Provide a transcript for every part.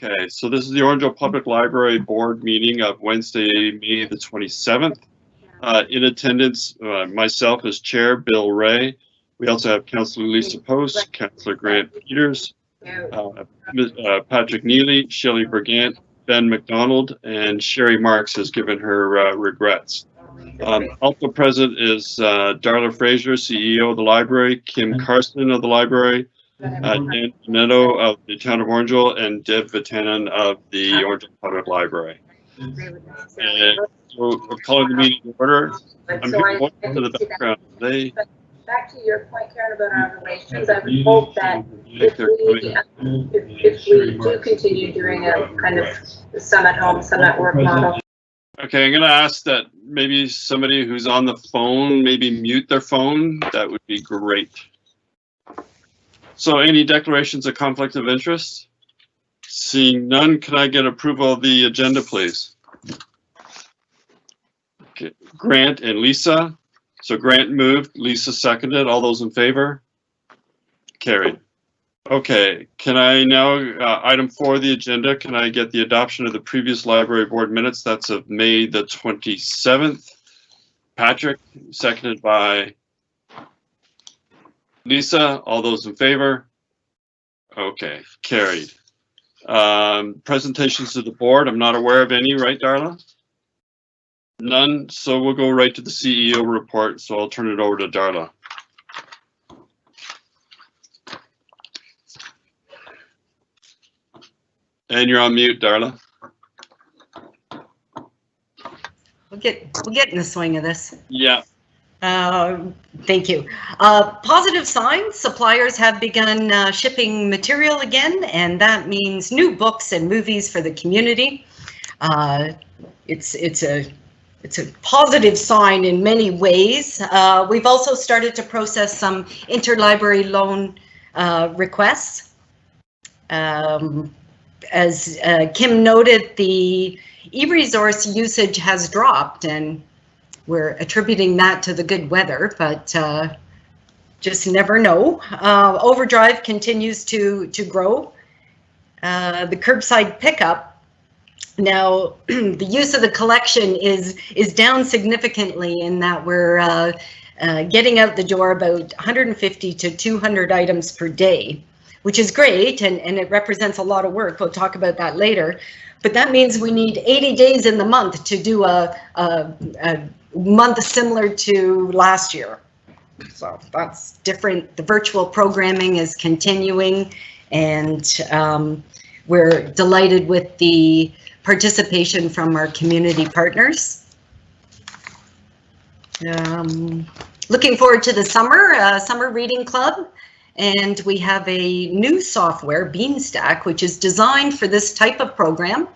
Okay, so this is the Orangeville Public Library Board meeting of Wednesday, May the 27th. In attendance, myself as chair, Bill Ray. We also have Councillor Lisa Post, Councillor Grant Peters, Patrick Neely, Shelley Brigant, Ben McDonald, and Sherry Marks has given her regrets. Also present is Darla Fraser, CEO of the library, Kim Carson of the library, Dan Neto of the Town of Orangeville, and Deb Vitanen of the Orangeville Public Library. And so we're calling the meeting to order. I'm here to the background today. Back to your point, Karen, about our relations, I would hope that if we do continue doing a kind of some at home, some at work model. Okay, I'm going to ask that maybe somebody who's on the phone, maybe mute their phone. That would be great. So any declarations of conflict of interest? Seeing none, can I get approval of the agenda, please? Okay, Grant and Lisa. So Grant moved, Lisa seconded. All those in favor? Carried. Okay, can I now, item 4 of the agenda, can I get the adoption of the previous library board minutes? That's of May the 27th. Patrick, seconded by Lisa. All those in favor? Okay, carried. Presentations to the board, I'm not aware of any, right, Darla? None, so we'll go right to the CEO report, so I'll turn it over to Darla. And you're on mute, Darla. We'll get in the swing of this. Yeah. Thank you. Positive signs, suppliers have begun shipping material again, and that means new books and movies for the community. It's a positive sign in many ways. We've also started to process some interlibrary loan requests. As Kim noted, the e-resource usage has dropped, and we're attributing that to the good weather, but just never know. Overdrive continues to grow. The curbside pickup, now the use of the collection is down significantly in that we're getting out the door about 150 to 200 items per day, which is great, and it represents a lot of work. We'll talk about that later. But that means we need 80 days in the month to do a month similar to last year. So that's different. The virtual programming is continuing, and we're delighted with the participation from our community partners. Looking forward to the summer reading club. And we have a new software, Beanstack, which is designed for this type of program.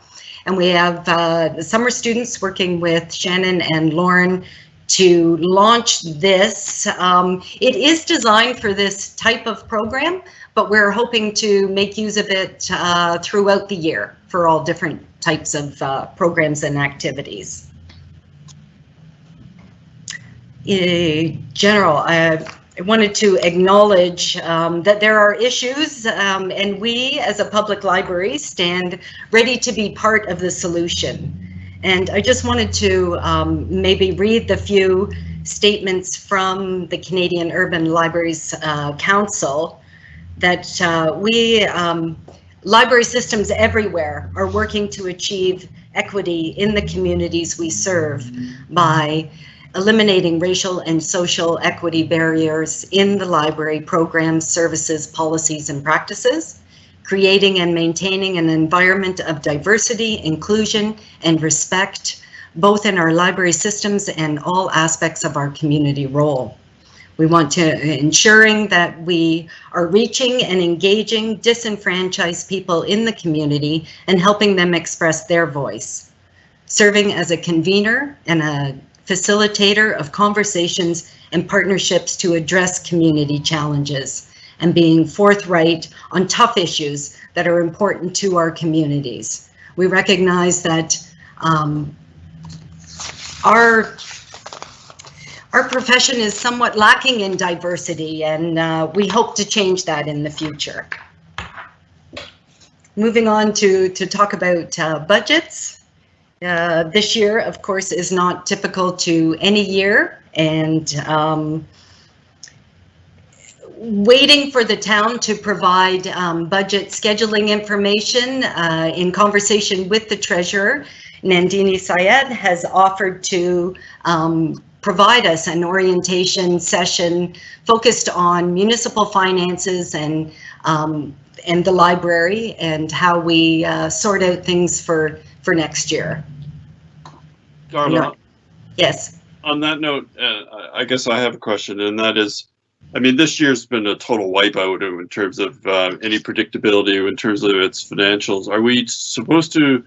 And we have the summer students working with Shannon and Lauren to launch this. It is designed for this type of program, but we're hoping to make use of it throughout the year for all different types of programs and activities. In general, I wanted to acknowledge that there are issues, and we as a public library stand ready to be part of the solution. And I just wanted to maybe read the few statements from the Canadian Urban Libraries Council that library systems everywhere are working to achieve equity in the communities we serve by eliminating racial and social equity barriers in the library programs, services, policies, and practices, creating and maintaining an environment of diversity, inclusion, and respect, both in our library systems and all aspects of our community role. We want to ensuring that we are reaching and engaging disenfranchised people in the community and helping them express their voice, serving as a convener and a facilitator of conversations and partnerships to address community challenges, and being forthright on tough issues that are important to our communities. We recognize that our profession is somewhat lacking in diversity, and we hope to change that in the future. moving on to talk about budgets. This year, of course, is not typical to any year, and waiting for the town to provide budget scheduling information. In conversation with the treasurer, Nandini Syed has offered to provide us an orientation session focused on municipal finances and the library and how we sort out things for next year. Darla, yes. On that note, I guess I have a question, and that is, I mean, this year's been a total wipeout in terms of any predictability in terms of its financials. Are we supposed to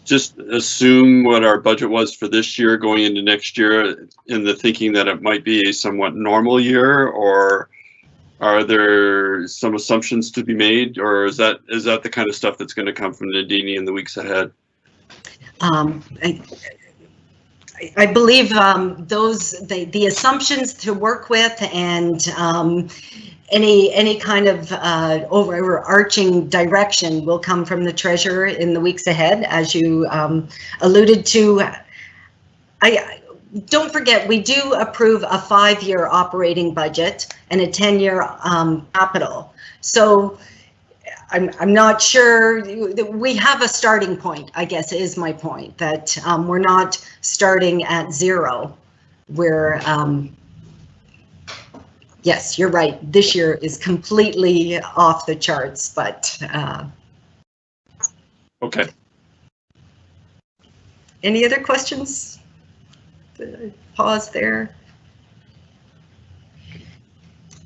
just assume what our budget was for this year going into next year in the thinking that it might be a somewhat normal year, or are there some assumptions to be made, or is that the kind of stuff that's going to come from Nandini in the weeks ahead? I believe the assumptions to work with and any kind of overarching direction will come from the treasurer in the weeks ahead, as you alluded to. Don't forget, we do approve a 5-year operating budget and a 10-year capital. So I'm not sure. We have a starting point, I guess, is my point, that we're not starting at zero. We're, yes, you're right. This year is completely off the charts, but. Okay. Any other questions? Pause there.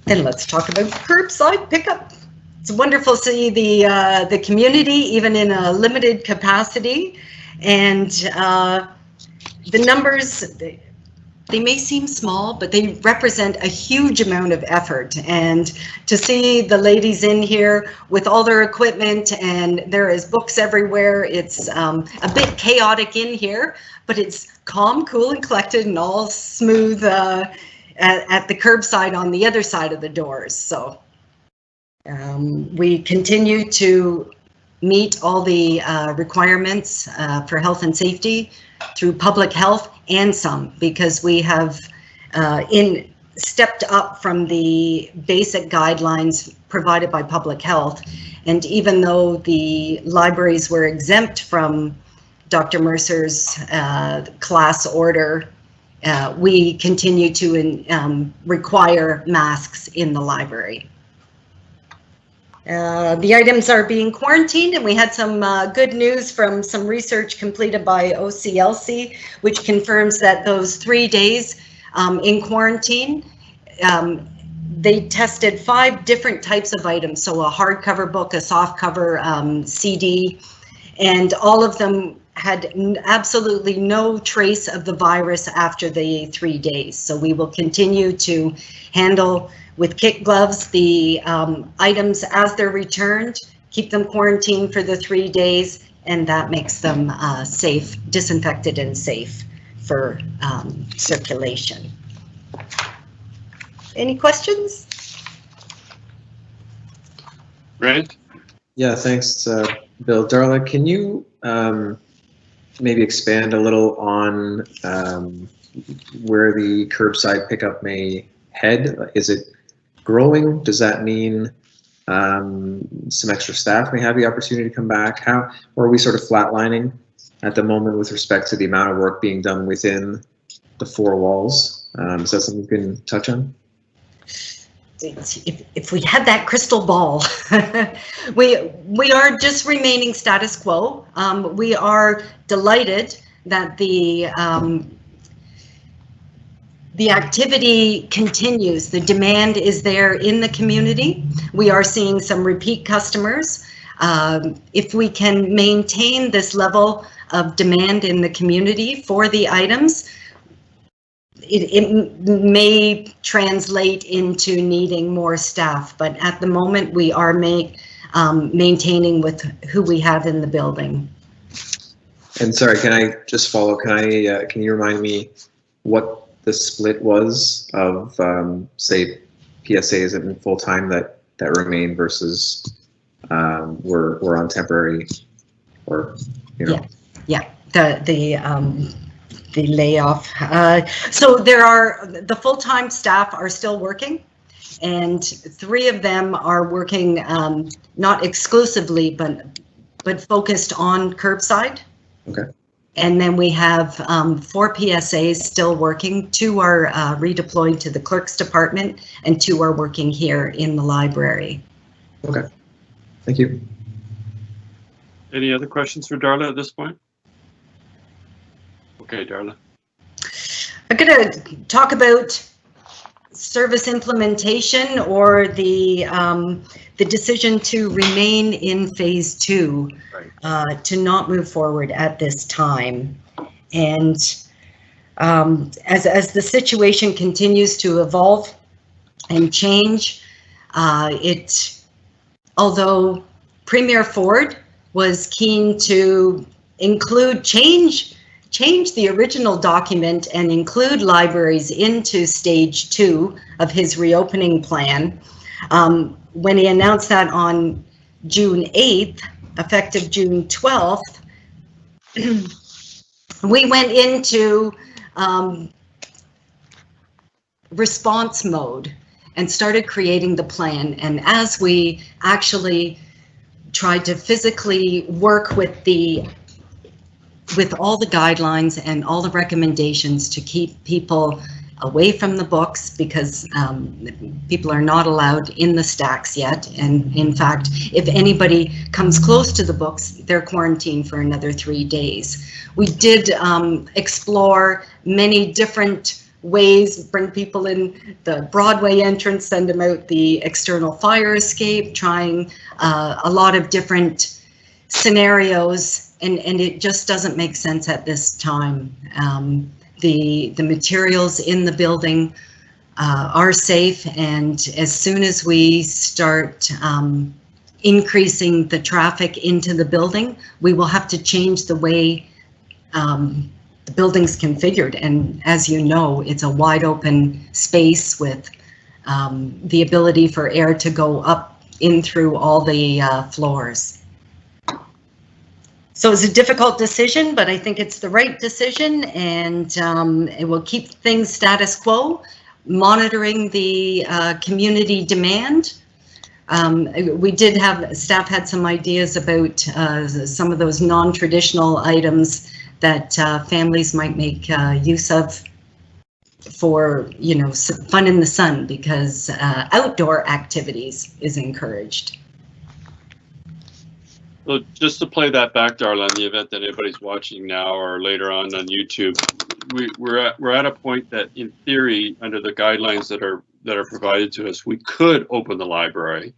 Then let's talk about curbside pickup. It's wonderful to see the community, even in a limited capacity, and the numbers, they may seem small, but they represent a huge amount of effort. And to see the ladies in here with all their equipment, and there is books everywhere, it's a bit chaotic in here, but it's calm, cool, and collected, and all smooth at the curbside on the other side of the doors. So. We continue to meet all the requirements for health and safety through public health and some, because we have stepped up from the basic guidelines provided by public health. And even though the libraries were exempt from Dr. Mercer's class order, we continue to require masks in the library. The items are being quarantined, and we had some good news from some research completed by OCLC, which confirms that those 3 days in quarantine, they tested 5 different types of items. So a hardcover book, a softcover CD, and all of them had absolutely no trace of the virus after the 3 days. So we will continue to handle with kit gloves the items as they're returned, keep them quarantined for the 3 days, and that makes them safe, disinfected and safe for circulation. Any questions? Grant? Yeah, thanks, Bill. Darla, can you maybe expand a little on where the curbside pickup may head? Is it growing? Does that mean some extra staff may have the opportunity to come back? Or are we sort of flatlining at the moment with respect to the amount of work being done within the 4 walls? Is that something you can touch on? If we had that crystal ball, we are just remaining status quo. We are delighted that the activity continues. The demand is there in the community. We are seeing some repeat customers. If we can maintain this level of demand in the community for the items, it may translate into needing more staff, but at the moment we are maintaining with who we have in the building. And sorry, can I just follow? Can you remind me what the split was of say PSAs and full-time that remain versus were on temporary, or the layoff. So there are, the full-time staff are still working, and 3 of them are working not exclusively, but focused on curbside. Okay. And then we have 4 PSAs still working. 2 are redeployed to the clerk's department, and 2 are working here in the library. Okay. Thank you. Any other questions for Darla at this point? Okay, Darla. I'm going to talk about service implementation, or the decision to remain in phase 2, to not move forward at this time. And as the situation continues to evolve and change, although Premier Ford was keen to include change the original document and include libraries into stage 2 of his reopening plan. When he announced that on June 8th, effective June 12th, we went into response mode and started creating the plan. And as we actually tried to physically work with all the guidelines and all the recommendations to keep people away from the books, because people are not allowed in the stacks yet. And in fact, if anybody comes close to the books, they're quarantined for another 3 days. We did explore many different ways, bring people in the Broadway entrance, send them out the external fire escape, trying a lot of different scenarios. And it just doesn't make sense at this time. The materials in the building are safe, and as soon as we start increasing the traffic into the building, we will have to change the way the building's configured. And as you know, it's a wide open space with the ability for air to go up in through all the floors. So it's a difficult decision, but I think it's the right decision, and it will keep things status quo, monitoring the community demand. We did have, staff had some ideas about some of those non-traditional items that families might make use of for, you know, fun in the sun, because outdoor activities is encouraged. So just to play that back, Darla, in the event that anybody's watching now or later on YouTube, we're at a point that, in theory, under the guidelines that are provided to us, we could open the library,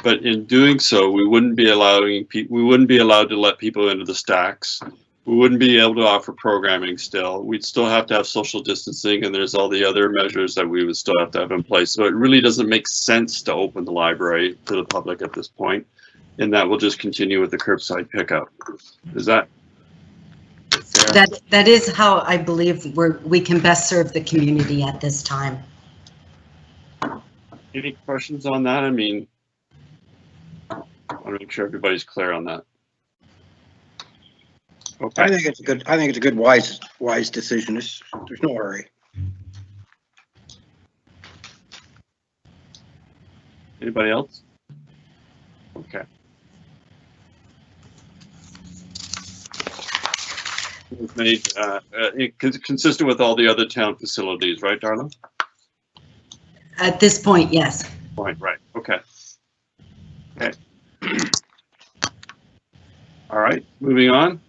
but in doing so, we wouldn't be allowed to let people into the stacks. We wouldn't be able to offer programming still. We'd still have to have social distancing, and there's all the other measures that we would still have to have in place. So it really doesn't make sense to open the library to the public at this point. And that will just continue with the curbside pickup. Is that fair? That is how I believe we can best serve the community at this time. Any questions on that? I mean, I want to make sure everybody's clear on that. Okay. I think it's a good wise decision. There's no hurry. Anybody else? Okay. Made consistent with all the other town facilities, right, Darla? At this point, yes. Right. Okay. All right, moving on.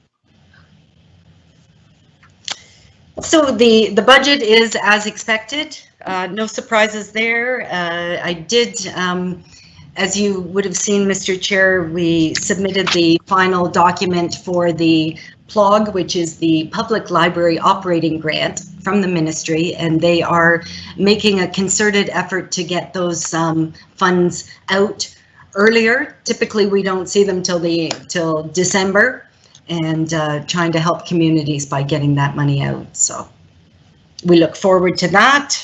So the budget is as expected. No surprises there. I did, as you would have seen, Mr. Chair, we submitted the final document for the PLOG, which is the Public Library Operating Grant from the Ministry, and they are making a concerted effort to get those funds out earlier. Typically, we don't see them till December, and trying to help communities by getting that money out. So we look forward to that,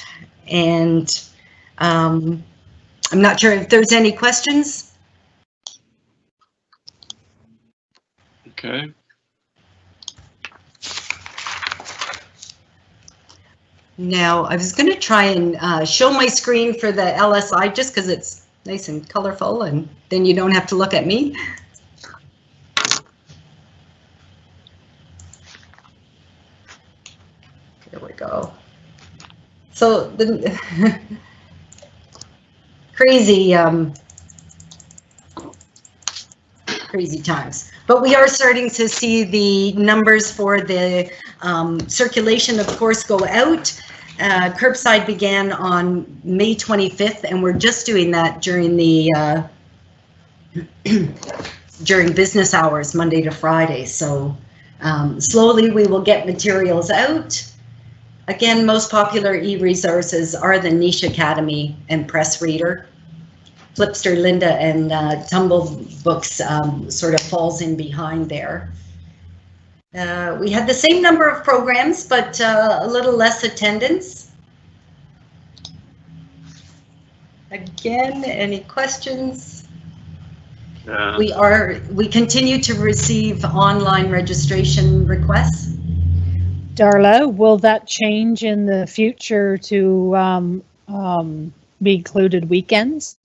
and I'm not sure if there's any questions. Okay. Now, I was going to try and show my screen for the LSI just because it's nice and colorful, and then you don't have to look at me. There we go. So the crazy times. But we are starting to see the numbers for the circulation, of course, go out. Curbside began on May 25th, and we're just doing that during the during business hours, Monday to Friday. So slowly we will get materials out. Again, most popular e-resources are the Niche Academy and Press Reader. Flipster, Linda, and Tumble Books sort of falls in behind there. We had the same number of programs, but a little less attendance. Again, any questions? We continue to receive online registration requests. Darla, will that change in the future to be included weekends?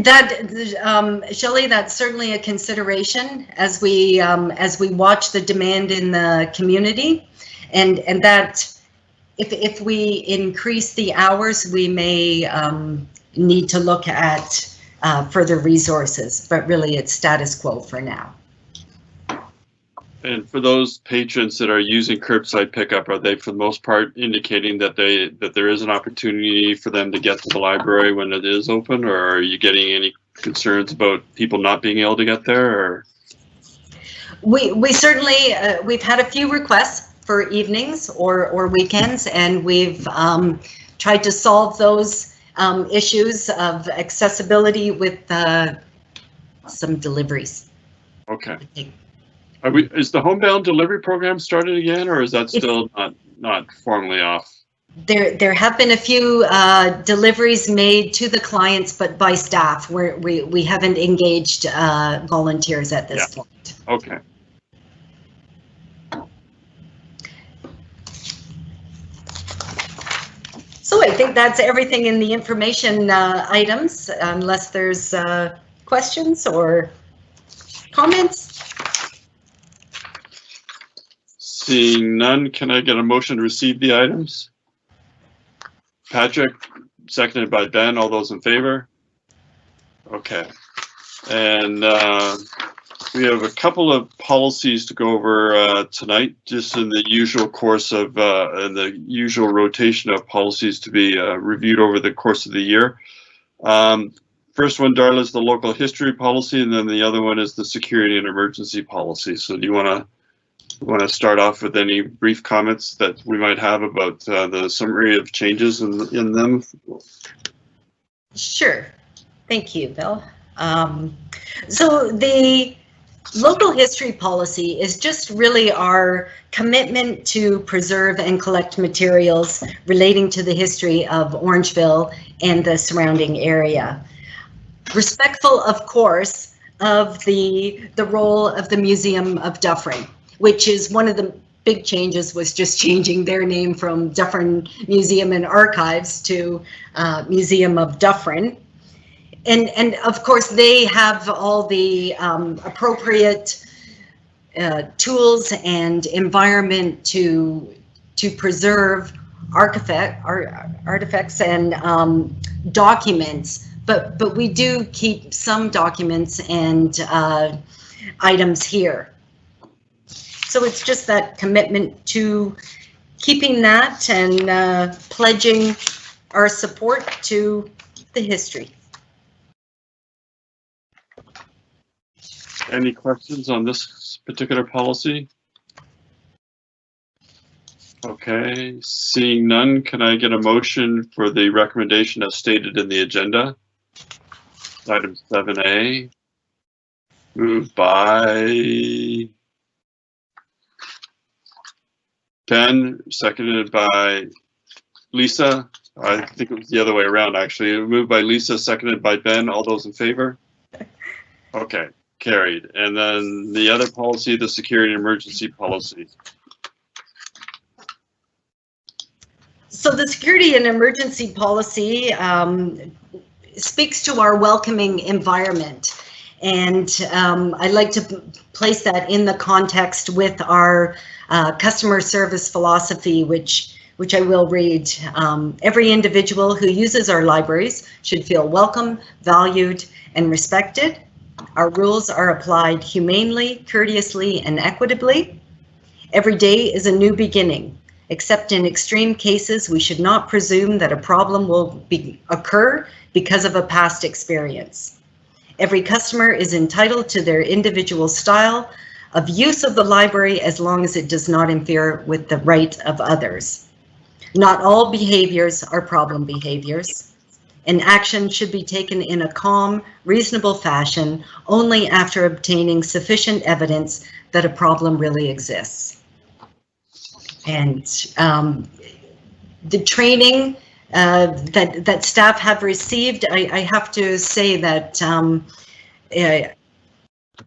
That Shelley, that's certainly a consideration as we watch the demand in the community, and that if we increase the hours, we may need to look at further resources. But really, it's status quo for now. And for those patrons that are using curbside pickup, are they for the most part indicating that there is an opportunity for them to get to the library when it is open, or are you getting any concerns about people not being able to get there? Or we certainly we've had a few requests for evenings or weekends, and we've tried to solve those issues of accessibility with some deliveries. Okay. Is the homebound delivery program started again, or is that still not formally off? There have been a few deliveries made to the clients, but by staff. We haven't engaged volunteers at this point. Okay. So I think that's everything in the information items, unless there's questions or comments. Seeing none, can I get a motion to receive the items? Patrick, seconded by Ben. All those in favor? Okay. And we have a couple of policies to go over tonight, just in the usual course of in the usual rotation of policies to be reviewed over the course of the year. First one, Darla, is the local history policy, and then the other one is the security and emergency policy. So do you want to start off with any brief comments that we might have about the summary of changes in them? Sure. Thank you, Bill. So the local history policy is just really our commitment to preserve and collect materials relating to the history of Orangeville and the surrounding area. Respectful, of course, of the role of the Museum of Dufferin, which is one of the big changes, was just changing their name from Dufferin Museum and Archives to Museum of Dufferin. And of course, they have all the appropriate tools and environment to preserve artifacts and documents. But we do keep some documents and items here. So it's just that commitment to keeping that and pledging our support to the history. Any questions on this particular policy? Okay, seeing none, can I get a motion for the recommendation as stated in the agenda? Item 7A, moved by Ben, seconded by Lisa. I think it was the other way around, actually. Moved by Lisa, seconded by Ben. All those in favor? Okay. Carried. And then the other policy, the security and emergency policy. So the security and emergency policy speaks to our welcoming environment. And I'd like to place that in the context with our customer service philosophy, which I will read. Every individual who uses our libraries should feel welcome, valued, and respected. Our rules are applied humanely, courteously, and equitably. Every day is a new beginning. Except in extreme cases, we should not presume that a problem will occur because of a past experience. Every customer is entitled to their individual style of use of the library as long as it does not interfere with the right of others. Not all behaviors are problem behaviors, and action should be taken in a calm, reasonable fashion only after obtaining sufficient evidence that a problem really exists. And the training that staff have received, I have to say that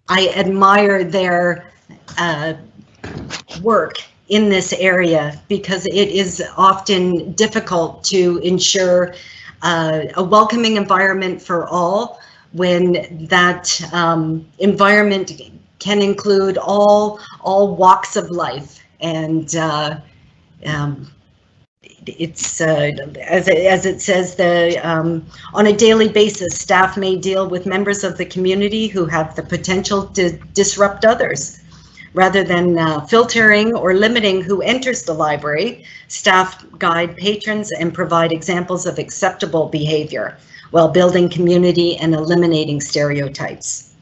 I admire their work in this area, because it is often difficult to ensure a welcoming environment for all, when that environment can include all walks of life. And it's as it says, on a daily basis, staff may deal with members of the community who have the potential to disrupt others. Rather than filtering or limiting who enters the library, staff guide patrons and provide examples of acceptable behavior while building community and eliminating stereotypes.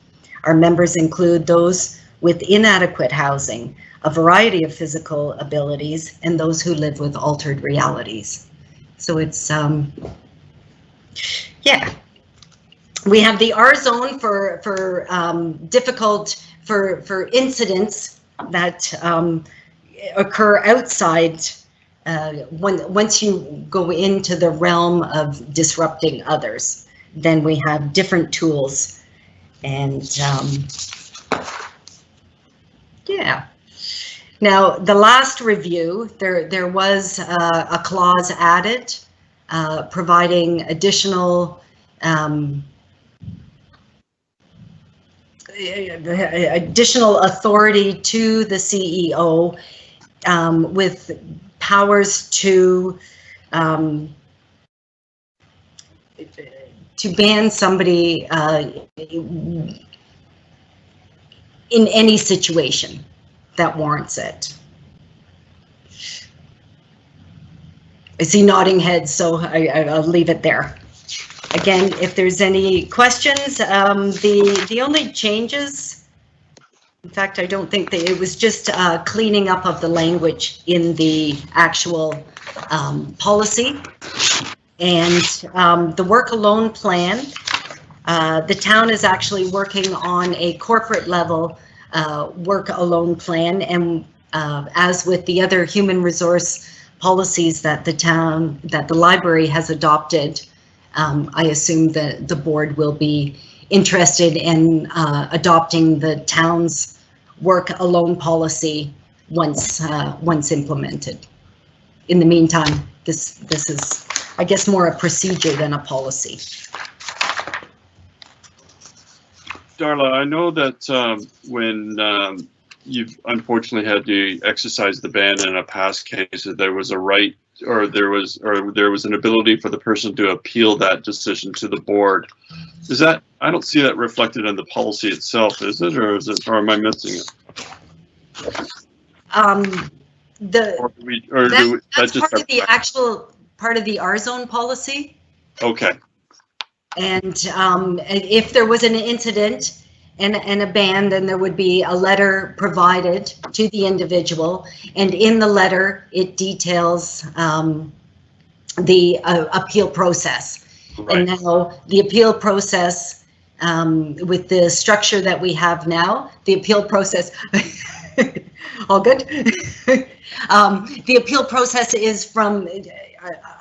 Our members include those with inadequate housing, a variety of physical abilities, and those who live with altered realities. So it's, yeah. We have the R zone for difficult, for incidents that occur outside once you go into the realm of disrupting others. Then we have different tools, and yeah. Now, the last review, there was a clause added providing additional authority to the CEO with powers to ban somebody in any situation that warrants it. I see nodding heads, so I'll leave it there. Again, if there's any questions, the only changes, in fact, I don't think that it was just cleaning up of the language in the actual policy. And the work alone plan, the town is actually working on a corporate level work alone plan, and as with the other human resource policies that the library has adopted, I assume that the board will be interested in adopting the town's work alone policy once implemented. In the meantime, this is, I guess, more a procedure than a policy. Darla, I know that when you've unfortunately had to exercise the ban in a past case, that there was a right, or there was an ability for the person to appeal that decision to the board. Is that, I don't see that reflected in the policy itself, is it, or am I missing it? That's part of the actual part of the R zone policy. Okay. And if there was an incident and a ban, then there would be a letter provided to the individual, and in the letter it details the appeal process. Right. And now the appeal process, with the structure that we have now, the appeal process, all good? The appeal process is from,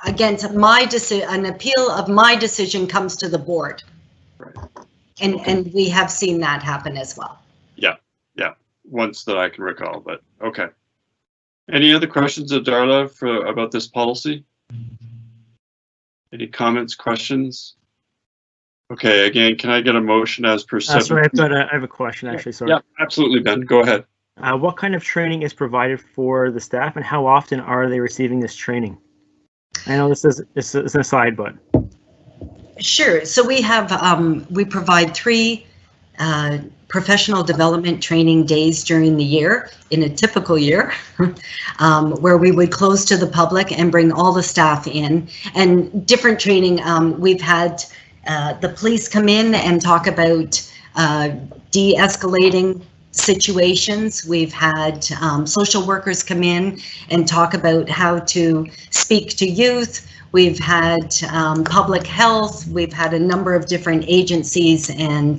again, my decision. An appeal of my decision comes to the board. Right. And we have seen that happen as well. Once that I can recall, but okay. Any other questions of Darla about this policy? Any comments, questions? Okay, again, can I get a motion as per Sorry, I have a question actually, sorry. Yeah, absolutely, Ben, go ahead. What kind of training is provided for the staff and how often are they receiving this training? I know this is an aside, but. Sure. So we have, we provide 3 professional development training days during the year, in a typical year, where we would close to the public and bring all the staff in. And different training, we've had the police come in and talk about de-escalating situations. We've had social workers come in and talk about how to speak to youth. We've had public health. We've had a number of different agencies and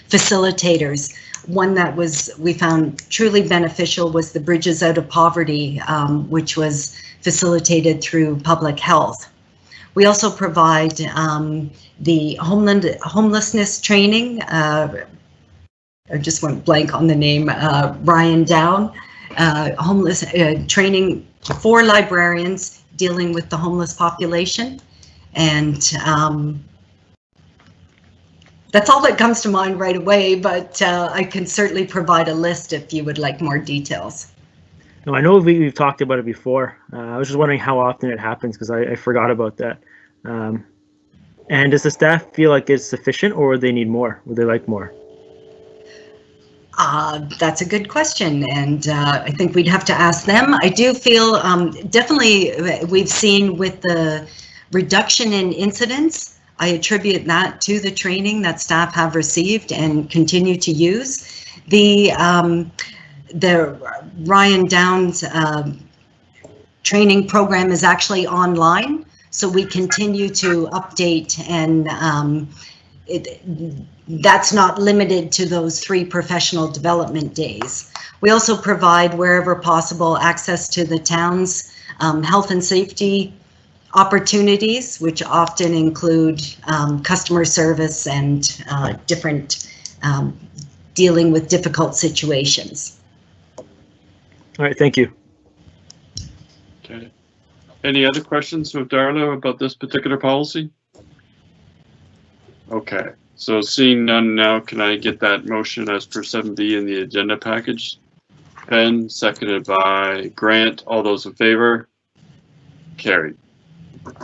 facilitators. One that we found truly beneficial was the Bridges Out of Poverty, which was facilitated through public health. We also provide the homelessness training. I just went blank on the name, Ryan Down, homeless training for librarians dealing with the homeless population. And that's all that comes to mind right away, but I can certainly provide a list if you would like more details. No, I know we've talked about it before. I was just wondering how often it happens because I forgot about that. And does the staff feel like it's sufficient or would they need more? Would they like more? That's a good question, and I think we'd have to ask them. I do feel definitely we've seen with the reduction in incidents, I attribute that to the training that staff have received and continue to use. The Ryan Downs training program is actually online, so we continue to update, and that's not limited to those 3 professional development days. We also provide, wherever possible, access to the town's health and safety opportunities, which often include customer service and different dealing with difficult situations. All right, thank you. Okay. Any other questions with Darla about this particular policy? Okay, so seeing none now, can I get that motion as per 7B in the agenda package? Ben, seconded by Grant. All those in favor? Carried.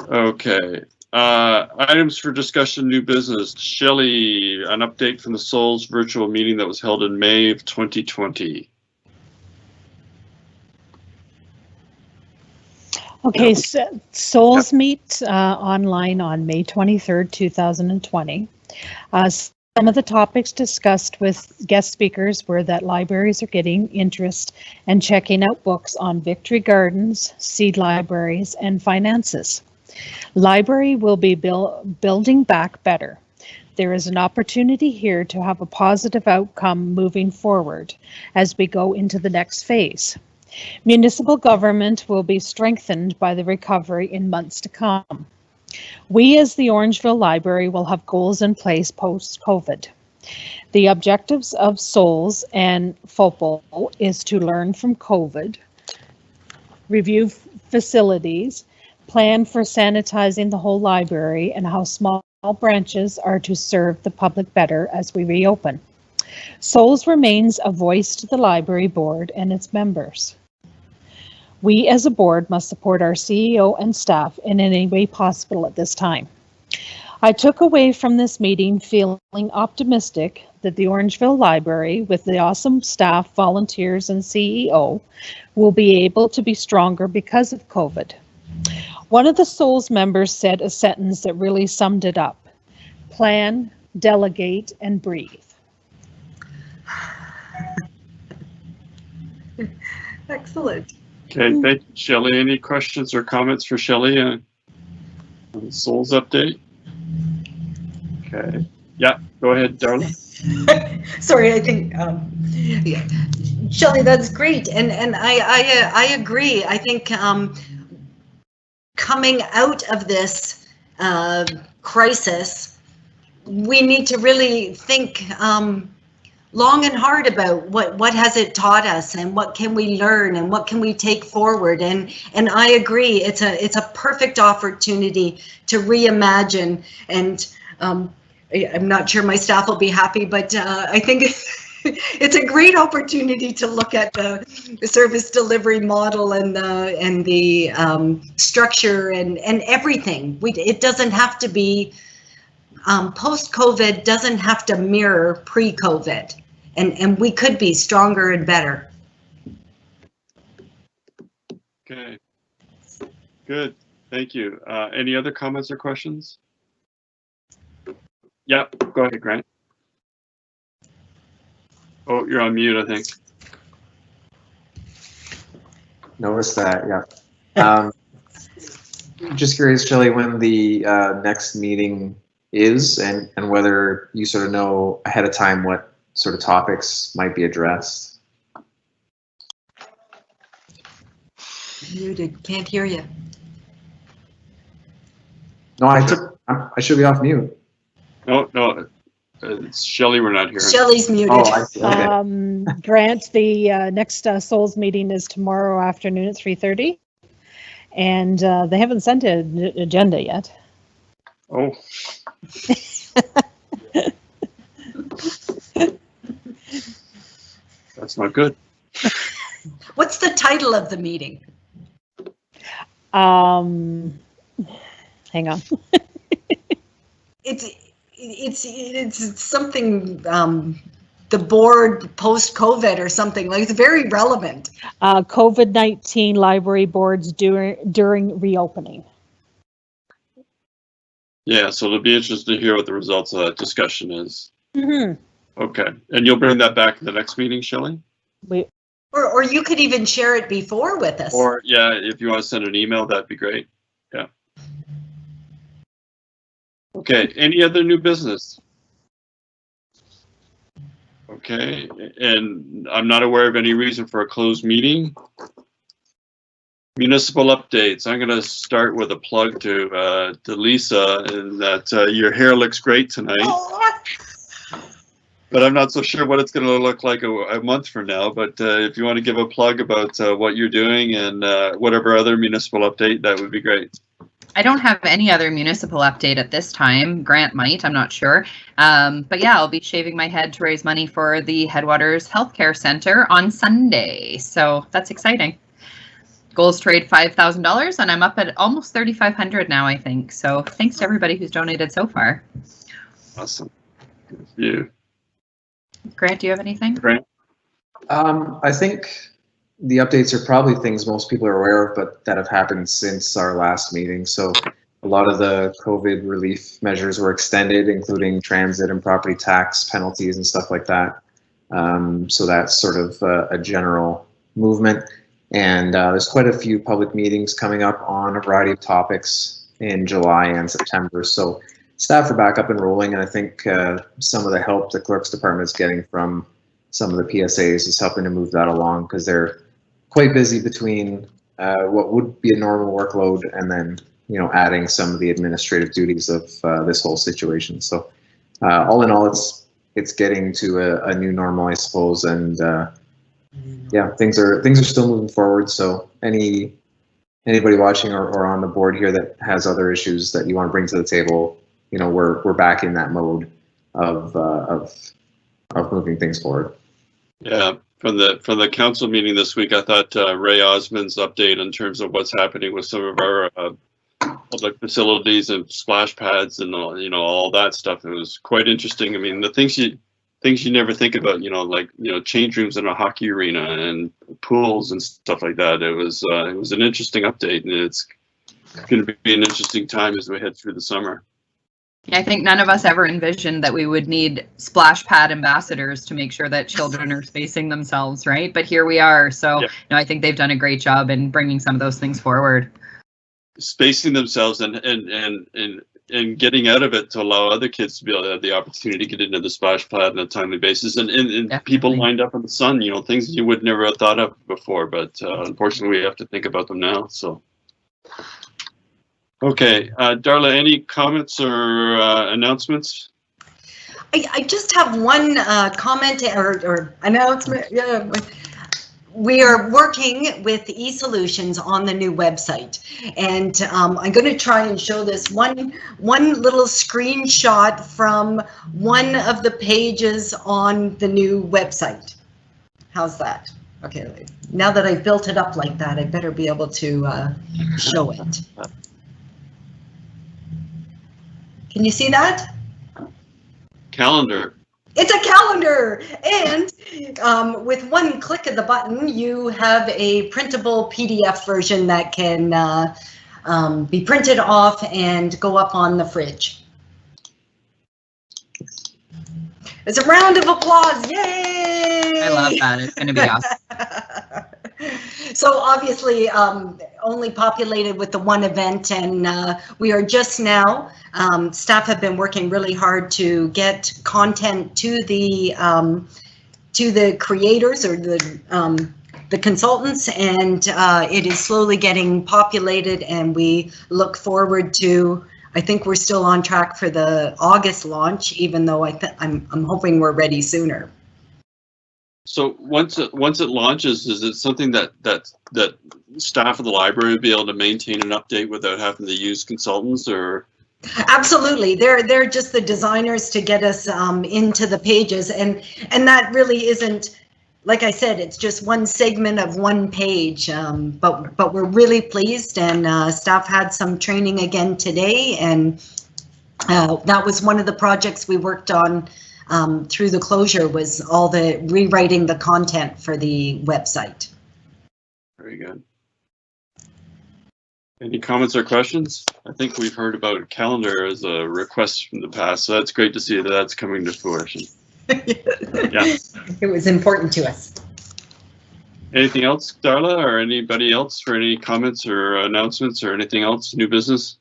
Okay. Items for discussion, new business. Shelley, an update from the Souls virtual meeting that was held in May of 2020. Okay, so Souls meet online on May 23rd, 2020. Some of the topics discussed with guest speakers were that libraries are getting interest and checking out books on Victory Gardens, seed libraries, and finances. Library will be building back better. There is an opportunity here to have a positive outcome moving forward as we go into the next phase. Municipal government will be strengthened by the recovery in months to come. We as the Orangeville Library will have goals in place post-COVID. The objectives of Souls and FOPL is to learn from COVID, review facilities, plan for sanitizing the whole library and how small branches are to serve the public better as we reopen. Souls remains a voice to the library board and its members. We as a board must support our CEO and staff in any way possible at this time. I took away from this meeting feeling optimistic that the Orangeville Library, with the awesome staff, volunteers, and CEO, will be able to be stronger because of COVID. One of the Souls members said a sentence that really summed it up: plan, delegate, and breathe. Excellent. Okay, thank you, Shelley. Any questions or comments for Shelley on the Souls update? Okay. Yeah, go ahead, Darla. Sorry, I think, yeah. Shelley, that's great. And I agree. I think coming out of this crisis, we need to really think long and hard about what has it taught us, and what can we learn, and what can we take forward. And I agree, it's a perfect opportunity to reimagine. And I'm not sure my staff will be happy, but I think it's a great opportunity to look at the service delivery model and the structure and everything. It doesn't have to be post-COVID, doesn't have to mirror pre-COVID, and we could be stronger and better. Okay, good, thank you. Any other comments or questions? Yep, go ahead, Grant. Oh, you're on mute, I think. Notice that, yeah. Just curious, Shelley, when the next meeting is, and whether you sort of know ahead of time what sort of topics might be addressed. Muted, can't hear you. No, I should be off mute. No, it's Shelley we're not hearing. Shelley's muted. Oh, I see. Okay. Grant, the next Souls meeting is tomorrow afternoon at 3:30, and they haven't sent an agenda yet. Oh. That's not good. What's the title of the meeting? Hang on. It's something, the board post-COVID or something, like it's very relevant. COVID-19 library boards during reopening. Yeah, so it'll be interesting to hear what the results of that discussion is. Mm-hmm. Okay, and you'll bring that back in the next meeting, Shelley? Or you could even share it before with us. Or, yeah, if you want to send an email, that'd be great. Yeah. Okay, any other new business? Okay, and I'm not aware of any reason for a closed meeting. Municipal updates. I'm going to start with a plug to Lisa, and that your hair looks great tonight. But I'm not so sure what it's going to look like a month from now. But if you want to give a plug about what you're doing and whatever other municipal update, that would be great. I don't have any other municipal update at this time. Grant might, I'm not sure. But yeah, I'll be shaving my head to raise money for the Headwaters Healthcare Center on Sunday. So that's exciting. Goals trade $5,000 and I'm up at almost 3,500 now, I think. So thanks to everybody who's donated so far. Awesome. Good for you. Grant, do you have anything? Grant? I think the updates are probably things most people are aware of, but that have happened since our last meeting. So a lot of the COVID relief measures were extended, including transit and property tax penalties and stuff like that. So that's sort of a general movement. And there's quite a few public meetings coming up on a variety of topics in July and September. So staff are back up and rolling, and I think some of the help the clerk's department is getting from some of the PSAs is helping to move that along, because they're quite busy between what would be a normal workload and then, you know, adding some of the administrative duties of this whole situation. So all in all, it's getting to a new normal, I suppose, and yeah, things are still moving forward. So anybody watching or on the board here that has other issues that you want to bring to the table, you know, we're back in that mode of moving things forward. Yeah, from the council meeting this week, I thought Ray Osmond's update in terms of what's happening with some of our public facilities and splash pads and all, you know, all that stuff, it was quite interesting. I mean, the things you never think about, you know, like, you know, change rooms in a hockey arena and pools and stuff like that. It was an interesting update, and it's going to be an interesting time as we head through the summer. I think none of us ever envisioned that we would need splash pad ambassadors to make sure that children are spacing themselves, right? But here we are. So, yeah. No, I think they've done a great job in bringing some of those things forward. Spacing themselves and getting out of it to allow other kids to be able to have the opportunity to get into the splash pad on a timely basis, and people lined up in the sun, you know, things you would never have thought of before, but unfortunately we have to think about them now. So okay, Darla, any comments or announcements? I just have one comment or announcement. Yeah. We are working with eSolutions on the new website, and I'm going to try and show this one little screenshot from one of the pages on the new website. How's that? Okay, now that I've built it up like that, I better be able to show it. Can you see that? Calendar. It's a calendar, and with one click of the button, you have a printable PDF version that can be printed off and go up on the fridge. It's a round of applause, yay! I love that. It's going to be awesome. So obviously only populated with the one event, and we are just now, staff have been working really hard to get content to the creators or the consultants, and it is slowly getting populated, and we look forward to, I think we're still on track for the August launch, even though I'm hoping we're ready sooner. So once it launches, is it something that staff of the library will be able to maintain and update without having to use consultants, or? Absolutely, they're just the designers to get us into the pages, and that really isn't, like I said, it's just one segment of one page. But we're really pleased, and staff had some training again today, and that was one of the projects we worked on. Through the closure was all the rewriting the content for the website. Very good. Any comments or questions? I think we've heard about calendar as a request from the past, so that's great to see that that's coming to fruition. Yeah. It was important to us. Anything else, Darla, or anybody else for any comments or announcements or anything else, new business?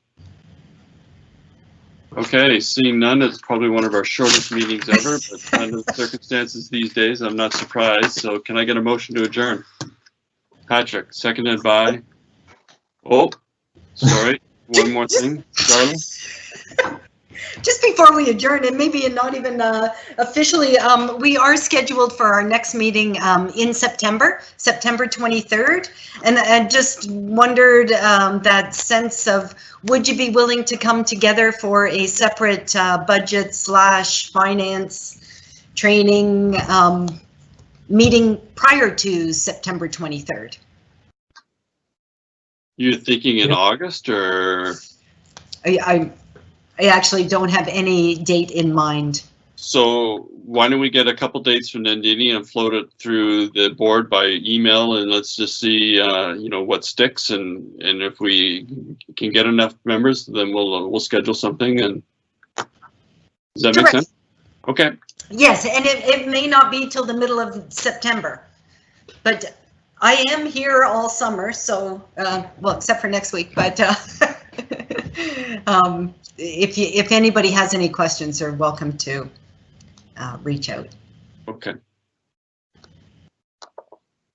Okay, seeing none, it's probably one of our shortest meetings ever, but under the circumstances these days, I'm not surprised. So can I get a motion to adjourn? Patrick, seconded by, oh, sorry, one more thing, Darla? Just before we adjourn, and maybe not even officially, we are scheduled for our next meeting in September 23rd. And I just wondered that sense of, would you be willing to come together for a separate budget / finance training meeting prior to September 23rd? You're thinking in August, or? I actually don't have any date in mind. So why don't we get a couple dates from Nandini and float it through the board by email, and let's just see, you know, what sticks, and if we can get enough members, then we'll schedule something. And does that make sense? Okay. Yes, and it may not be till the middle of September, but I am here all summer, so well, except for next week, but if anybody has any questions, they're welcome to reach out. Okay.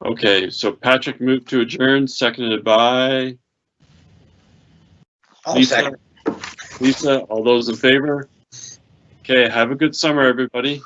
Okay, so Patrick moved to adjourn, seconded by I'll Lisa. second. Lisa, all those in favor? Okay, have a good summer, everybody.